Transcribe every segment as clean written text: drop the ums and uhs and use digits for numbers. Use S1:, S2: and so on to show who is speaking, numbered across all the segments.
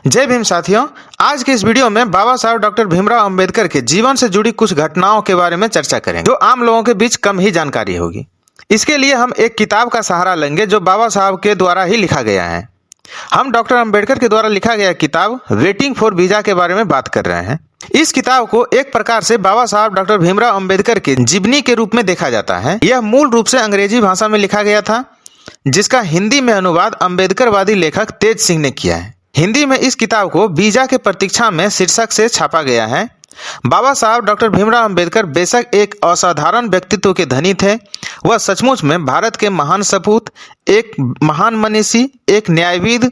S1: जय भीम साथियों, आज के इस वीडियो में बाबा साहब डॉक्टर भीमराव अंबेडकर के जीवन से जुड़ी कुछ घटनाओं के बारे में चर्चा करेंगे जो आम लोगों के बीच कम ही जानकारी होगी। इसके लिए हम एक किताब का सहारा लेंगे जो बाबा साहब के द्वारा ही लिखा गया है। हम डॉक्टर अंबेडकर के द्वारा लिखा गया किताब वेटिंग फॉर वीजा के बारे में बात कर रहे हैं। इस किताब को एक प्रकार से बाबा साहब डॉक्टर भीमराव अंबेडकर के जीवनी के रूप में देखा जाता है। यह मूल रूप से अंग्रेजी भाषा में लिखा गया था, जिसका हिंदी में अनुवाद अंबेडकरवादी लेखक तेज सिंह ने किया है। हिंदी में इस किताब को वीजा के प्रतीक्षा में शीर्षक से छापा गया है। बाबा साहब डॉक्टर भीमराव अंबेडकर बेशक एक असाधारण व्यक्तित्व के धनी थे। वह सचमुच में भारत के महान सपूत, एक महान मनीषी, एक न्यायविद,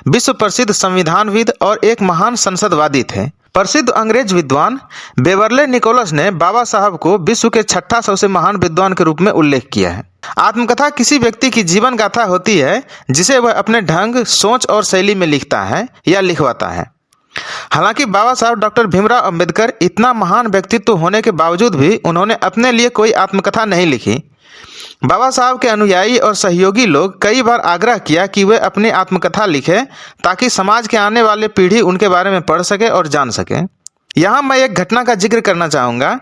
S1: विश्व प्रसिद्ध संविधानविद और एक महान संसदवादी थे। प्रसिद्ध अंग्रेज विद्वान बेवर्ले निकोलस ने बाबा साहब को विश्व के छठा सबसे महान विद्वान के रूप में उल्लेख किया है। आत्मकथा किसी व्यक्ति की जीवन गाथा होती है जिसे वह अपने ढंग, सोच और शैली में लिखता है या लिखवाता है। हालांकि बाबा साहब डॉक्टर भीमराव अंबेडकर इतना महान व्यक्तित्व होने के बावजूद भी उन्होंने अपने लिए कोई आत्मकथा नहीं लिखी। बाबा साहब के अनुयायी और सहयोगी लोग कई बार आग्रह किया कि वे अपनी आत्मकथा लिखें ताकि समाज के आने वाले पीढ़ी उनके बारे में पढ़ सके और जान सके। यहाँ मैं एक घटना का जिक्र करना चाहूँगा।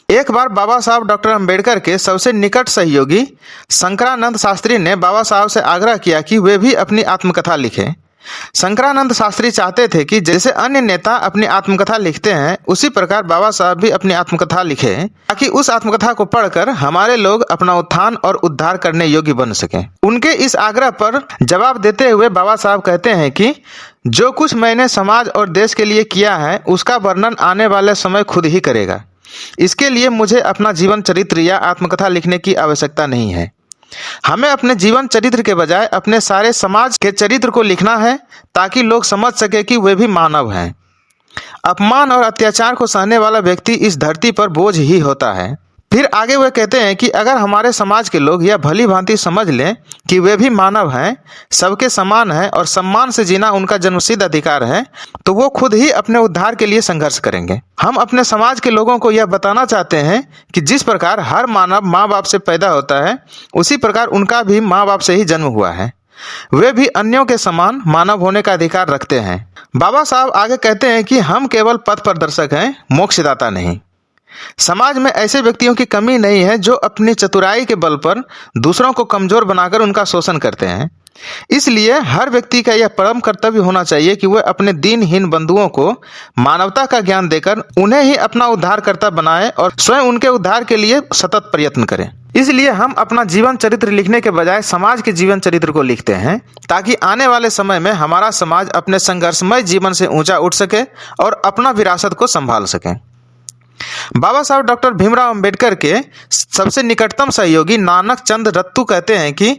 S1: एक बार बाबा साहब डॉक्टर अंबेडकर के सबसे निकट सहयोगी शंकरानंद शास्त्री ने बाबा साहब से आग्रह किया कि वे भी अपनी आत्मकथा लिखें। शंकरानंद शास्त्री चाहते थे कि जैसे अन्य नेता अपनी आत्मकथा लिखते हैं उसी प्रकार बाबा साहब भी अपनी आत्मकथा लिखें ताकि उस आत्मकथा को पढ़कर हमारे लोग अपना उत्थान और उद्धार करने योग्य बन सकें। उनके इस आग्रह पर जवाब देते हुए बाबा साहब कहते हैं कि जो कुछ मैंने समाज और देश के लिए किया है उसका वर्णन आने वाले समय खुद ही करेगा। इसके लिए मुझे अपना जीवन चरित्र या आत्मकथा लिखने की आवश्यकता नहीं है। हमें अपने जीवन चरित्र के बजाय अपने सारे समाज के चरित्र को लिखना है ताकि लोग समझ सके कि वे भी मानव हैं। अपमान और अत्याचार को सहने वाला व्यक्ति इस धरती पर बोझ ही होता है। फिर आगे वे कहते हैं कि अगर हमारे समाज के लोग यह भली भांति समझ लें कि वे भी मानव हैं, सबके समान हैं और सम्मान से जीना उनका जन्मसिद्ध अधिकार है, तो वो खुद ही अपने उद्धार के लिए संघर्ष करेंगे। हम अपने समाज के लोगों को यह बताना चाहते हैं कि जिस प्रकार हर मानव माँ बाप से पैदा होता है उसी प्रकार उनका भी माँ बाप से ही जन्म हुआ है। वे भी अन्यों के समान मानव होने का अधिकार रखते हैं। बाबा साहब आगे कहते हैं कि हम केवल पथ प्रदर्शक हैं, मोक्षदाता नहीं। समाज में ऐसे व्यक्तियों की कमी नहीं है जो अपनी चतुराई के बल पर दूसरों को कमजोर बनाकर उनका शोषण करते हैं। इसलिए हर व्यक्ति का यह परम कर्तव्य होना चाहिए कि वह अपने दीनहीन बंधुओं को मानवता का ज्ञान देकर उन्हें ही अपना उद्धारकर्ता बनाए और स्वयं उनके उद्धार के लिए सतत प्रयत्न करें। इसलिए हम अपना जीवन चरित्र लिखने के बजाय समाज के जीवन चरित्र को लिखते हैं ताकि आने वाले समय में हमारा समाज अपने संघर्षमय जीवन से ऊंचा उठ सके और अपना विरासत को संभाल सके। बाबा साहब डॉक्टर भीमराव अंबेडकर के सबसे निकटतम सहयोगी नानक चंद रत्तू कहते हैं कि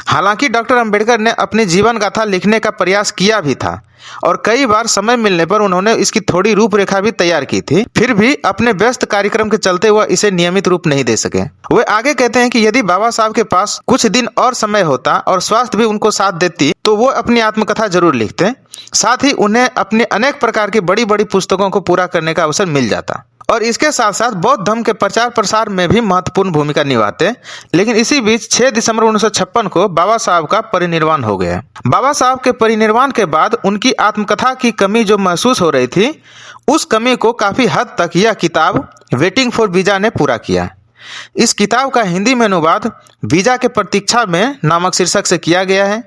S1: हालांकि डॉक्टर अंबेडकर ने अपनी जीवन गाथा लिखने का प्रयास किया भी था और कई बार समय मिलने पर उन्होंने इसकी थोड़ी रूपरेखा भी तैयार की थी, फिर भी अपने व्यस्त कार्यक्रम के चलते वह इसे नियमित रूप नहीं दे सके। वे आगे कहते हैं कि यदि बाबा साहब के पास कुछ दिन और समय होता और स्वास्थ्य भी उनको साथ देती तो वो अपनी आत्मकथा जरूर लिखते। साथ ही उन्हें अपने अनेक प्रकार की बड़ी बड़ी पुस्तकों को पूरा करने का अवसर मिल जाता और इसके साथ साथ बौद्ध धर्म के प्रचार प्रसार में भी महत्वपूर्ण भूमिका निभाते। लेकिन इसी बीच 6 दिसंबर 1956 को बाबा साहब का परिनिर्वाण हो गया। बाबा साहब के परिनिर्वाण के बाद उनकी आत्मकथा की कमी जो महसूस हो रही थी उस कमी को काफी हद तक यह किताब वेटिंग फॉर वीजा ने पूरा किया। इस किताब का हिंदी में अनुवाद वीजा के प्रतीक्षा में नामक शीर्षक से किया गया है।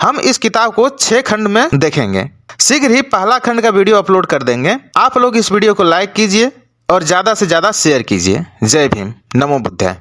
S1: हम इस किताब को 6 खंड में देखेंगे। शीघ्र ही पहला खंड का वीडियो अपलोड कर देंगे। आप लोग इस वीडियो को लाइक कीजिए और ज़्यादा से ज़्यादा शेयर कीजिए। जय भीम, नमो बुद्धाय।